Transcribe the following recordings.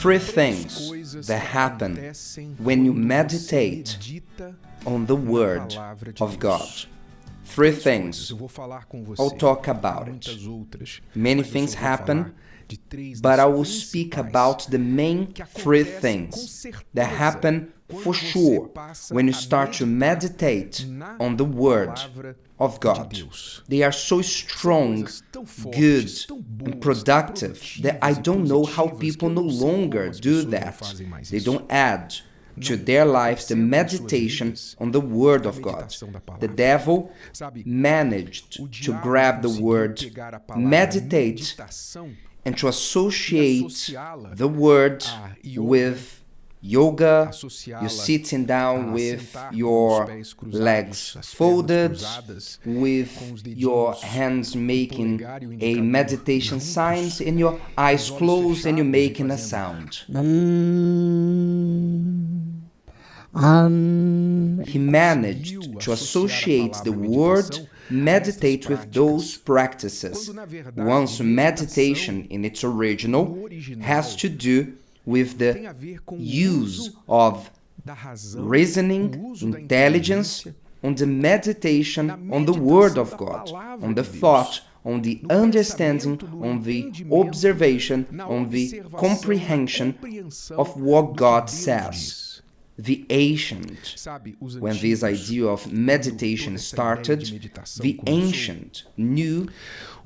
Three things that happen when you meditate on the Word of God. Three things. I'll talk about it. Many things happen, but I will speak about the main three things that happen for sure when you start to meditate on the Word of God. They are so strong, good, and productive that I don't know how people no longer do that. They don't add to their lives the meditation on the Word of God. The devil managed to grab the word meditate and to associate the word with yoga, you sitting down with your legs folded, with your hands making a meditation signs and your eyes closed and you're making a sound. He managed to associate the word meditate with those practices. Once meditation in its original has to do with the use of reasoning, intelligence, on the meditation on the Word of God, on the thought, on the understanding, on the observation, on the comprehension of what God says. The ancient, when this idea of meditation started, the ancient knew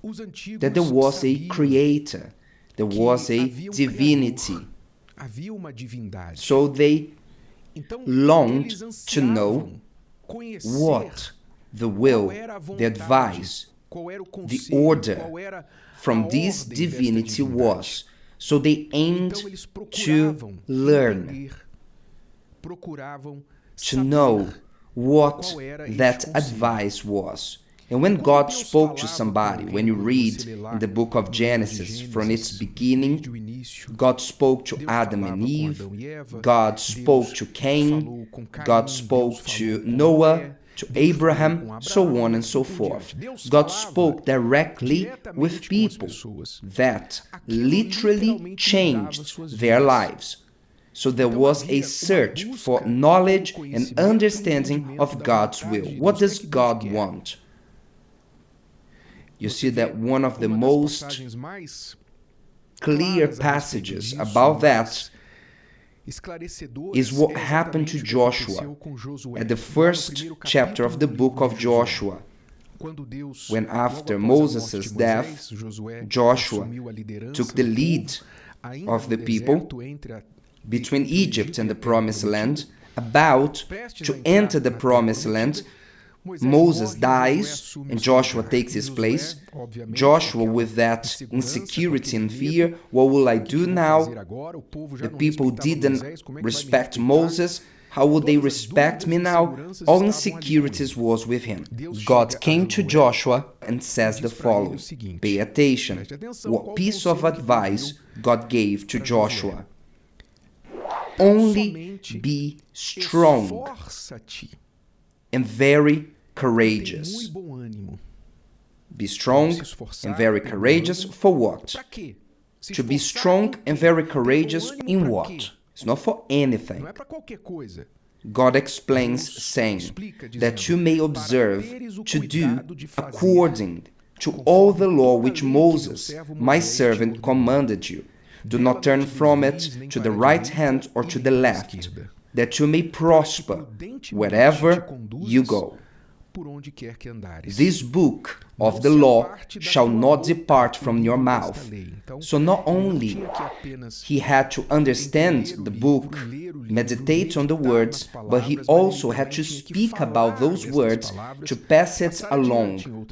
that there was a creator, there was a divinity. So they longed to know what the will, the advice, the order from this divinity was. So they aimed to learn, to know what that advice was. And when God spoke to somebody, when you read in the book of Genesis, from its beginning, God spoke to Adam and Eve, God spoke to Cain, God spoke to Noah, to Abraham, so on and so forth. God spoke directly with people that literally changed their lives. So there was a search for knowledge and understanding of God's will. What does God want? You see that one of the most clear passages about that is what happened to Joshua at the first chapter of the book of Joshua. When after Moses' death, Joshua took the lead of the people between Egypt and the Promised Land, about to enter the Promised Land. Moses dies and Joshua takes his place. Joshua, with that insecurity and fear, what will I do now? The people didn't respect Moses. How would they respect me now? All insecurities was with him. God came to Joshua and says the following. Pay attention. What piece of advice God gave to Joshua? Only be strong and very courageous. Be strong and very courageous for what? To be strong and very courageous in what? It's not for anything. God explains, saying that you may observe to do according to all the law which Moses, my servant, commanded you. Do not turn from it to the right hand or to the left, that you may prosper wherever you go. This book of the law shall not depart from your mouth. So not only he had to understand the book, meditate on the words, but he also had to speak about those words to pass it along,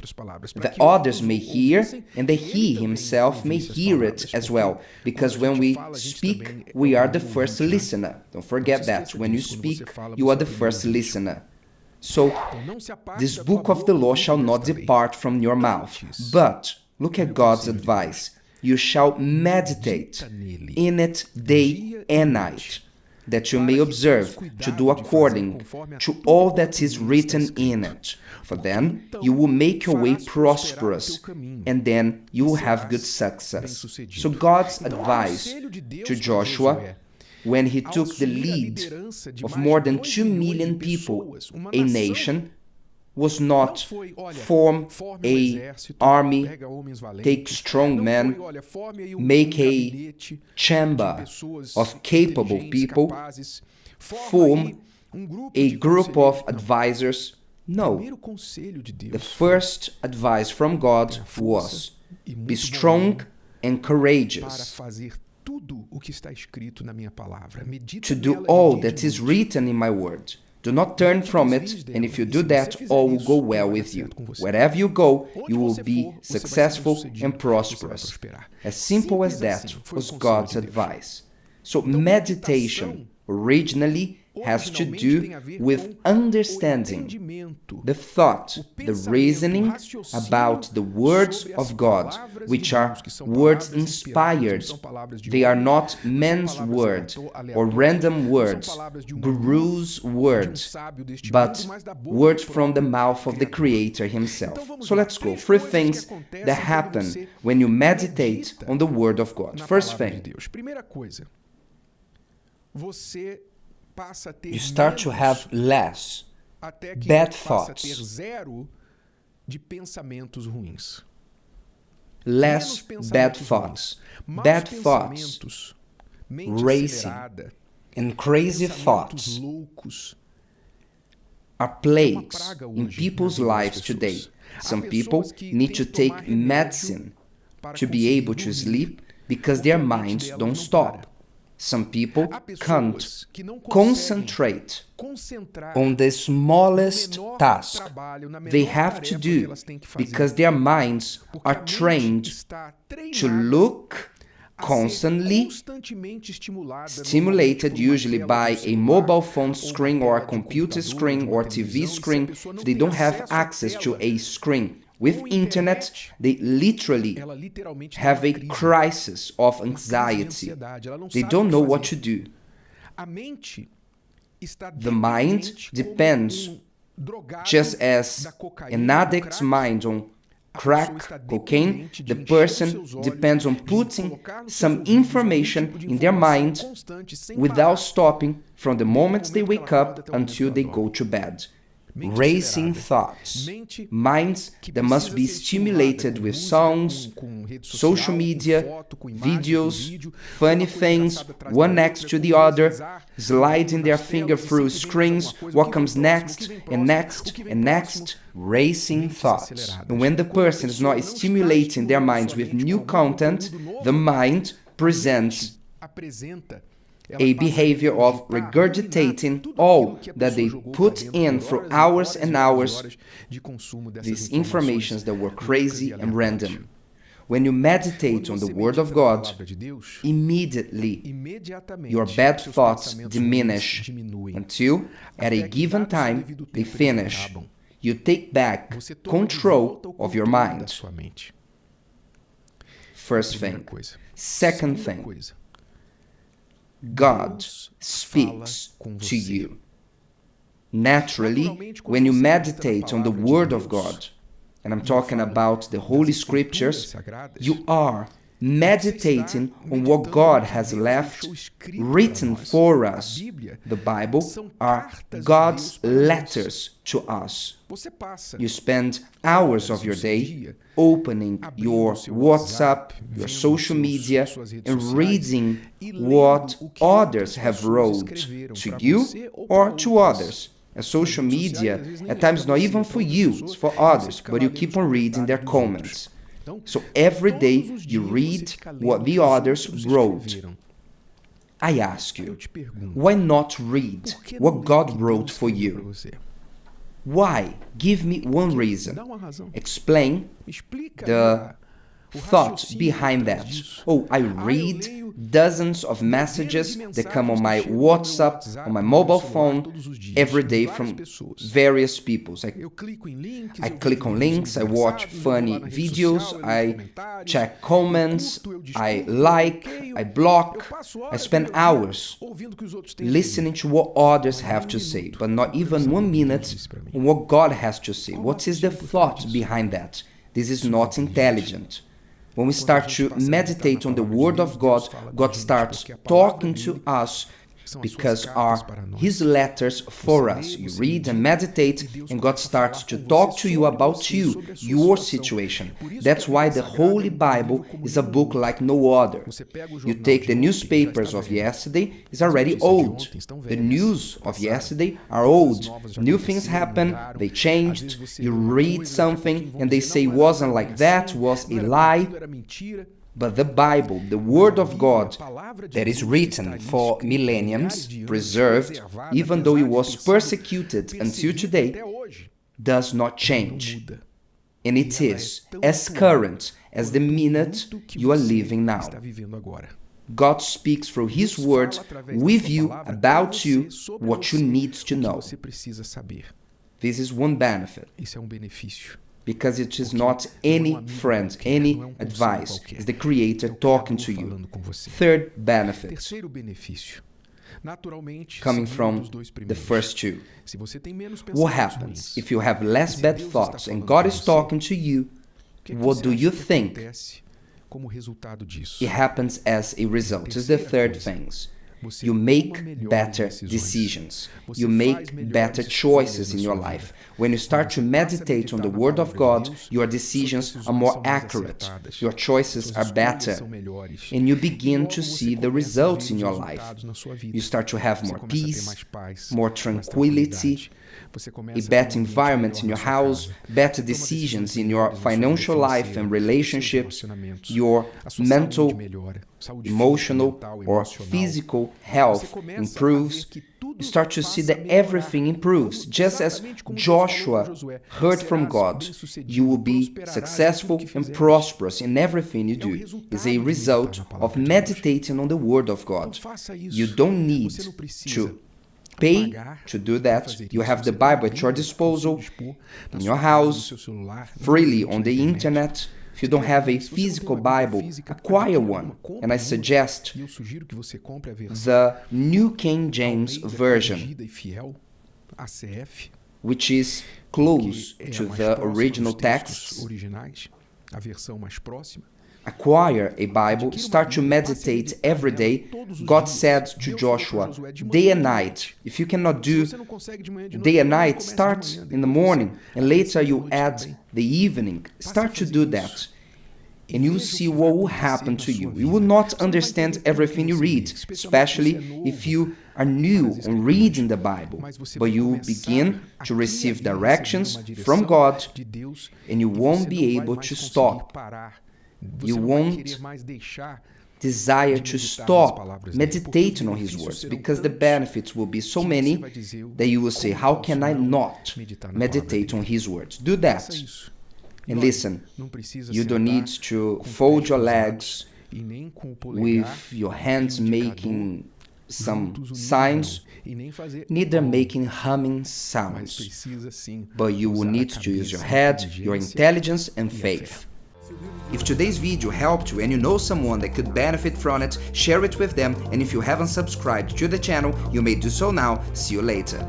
that others may hear and that he himself may hear it as well. Because when we speak, we are the first listener. Don't forget that. When you speak, you are the first listener. So, this book of the law shall not depart from your mouth. But, look at God's advice. You shall meditate in it day and night. that you may observe to do according to all that is written in it. For then you will make your way prosperous, and then you will have good success. So God's advice to Joshua, when he took the lead of more than 2 million people, a nation, was not form an army, take strong men, make a chamber of capable people, form a group of advisors. No. The first advice from God was, be strong and courageous to do all that is written in my word. Do not turn from it, and if you do that, all will go well with you. Wherever you go, you will be successful and prosperous. As simple as that was God's advice. So meditation originally has to do with understanding the thought, the reasoning about the words of God, which are words inspired. They are not men's words or random words, gurus' words, but words from the mouth of the Creator himself. So let's go. 3 things that happen when you meditate on the Word of God. First thing, you start to have less bad thoughts. Less bad thoughts. Bad thoughts, racing, and crazy thoughts are plagues in people's lives today. Some people need to take medicine to be able to sleep because their minds don't stop. Some people can't concentrate on the smallest task they have to do because their minds are trained to look constantly stimulated, usually by a mobile phone screen or a computer screen or TV screen. If they don't have access to a screen with internet, they literally have a crisis of anxiety. They don't know what to do. The mind depends, just as an addict's mind on crack cocaine, the person depends on putting some information in their mind without stopping from the moment they wake up until they go to bed. Racing thoughts, minds that must be stimulated with songs, social media, videos, funny things, one next to the other, sliding their finger through screens, what comes next and next and next, racing thoughts. And when the person is not stimulating their minds with new content, the mind presents a behavior of regurgitating all that they put in for hours and hours, these informations that were crazy and random. When you meditate on the Word of God, immediately your bad thoughts diminish until, at a given time, they finish. You take back control of your mind. First thing. Second thing, God speaks to you. Naturally, when you meditate on the Word of God, and I'm talking about the Holy Scriptures, you are meditating on what God has left written for us. The Bible are God's letters to us. You spend hours of your day opening your WhatsApp, your social media, and reading what others have wrote to you or to others. And social media, at times not even for you, it's for others, but you keep on reading their comments. So every day you read what the others wrote. I ask you, why not read what God wrote for you? Why? Give me one reason. Explain the thought behind that. Oh, I read dozens of messages that come on my WhatsApp, on my mobile phone, every day from various people. I click on links, I watch funny videos, I check comments, I like, I block, I spend hours listening to what others have to say, but not even 1 minute on what God has to say. What is the thought behind that? This is not intelligent. When we start to meditate on the Word of God, God starts talking to us because are His letters for us. You read and meditate, and God starts to talk to you about you, your situation. That's why the Holy Bible is a book like no other. You take the newspapers of yesterday, it's already old. The news of yesterday are old. New things happen, they changed. You read something and they say wasn't like that, was a lie. But the Bible, the Word of God, that is written for millenniums, preserved, even though it was persecuted until today, does not change. And it is as current as the minute you are living now. God speaks through His Word with you, about you, what you need to know. This is one benefit. Because it is not any friend, any advice. It's the Creator talking to you. Third benefit, coming from the first two. What happens if you have less bad thoughts and God is talking to you? What do you think? It happens as a result. It's the third thing. You make better decisions. You make better choices in your life. When you start to meditate on the Word of God, your decisions are more accurate. Your choices are better. And you begin to see the results in your life. You start to have more peace, more tranquility, a better environment in your house, better decisions in your financial life and relationships, your mental, emotional, or physical health improves. You start to see that everything improves. Just as Joshua heard from God, you will be successful and prosperous in everything you do. It's a result of meditating on the Word of God. You don't need to pay to do that. You have the Bible at your disposal, in your house, freely on the internet. If you don't have a physical Bible, acquire one. And I suggest the New King James Version, which is close to the original texts. Acquire a Bible, start to meditate every day. God said to Joshua, day and night. If you cannot do day and night, start in the morning, and later you add the evening. Start to do that, and you'll see what will happen to you. You will not understand everything you read, especially if you are new on reading the Bible, but you will begin to receive directions from God, and you won't be able to stop. You won't desire to stop meditating on His words, because the benefits will be so many that you will say, how can I not meditate on His words? Do that. And listen, you don't need to fold your legs with your hands making some signs, neither making humming sounds, but you will need to use your head, your intelligence and faith. If today's video helped you and you know someone that could benefit from it, share it with them, and if you haven't subscribed to the channel, you may do so now. See you later.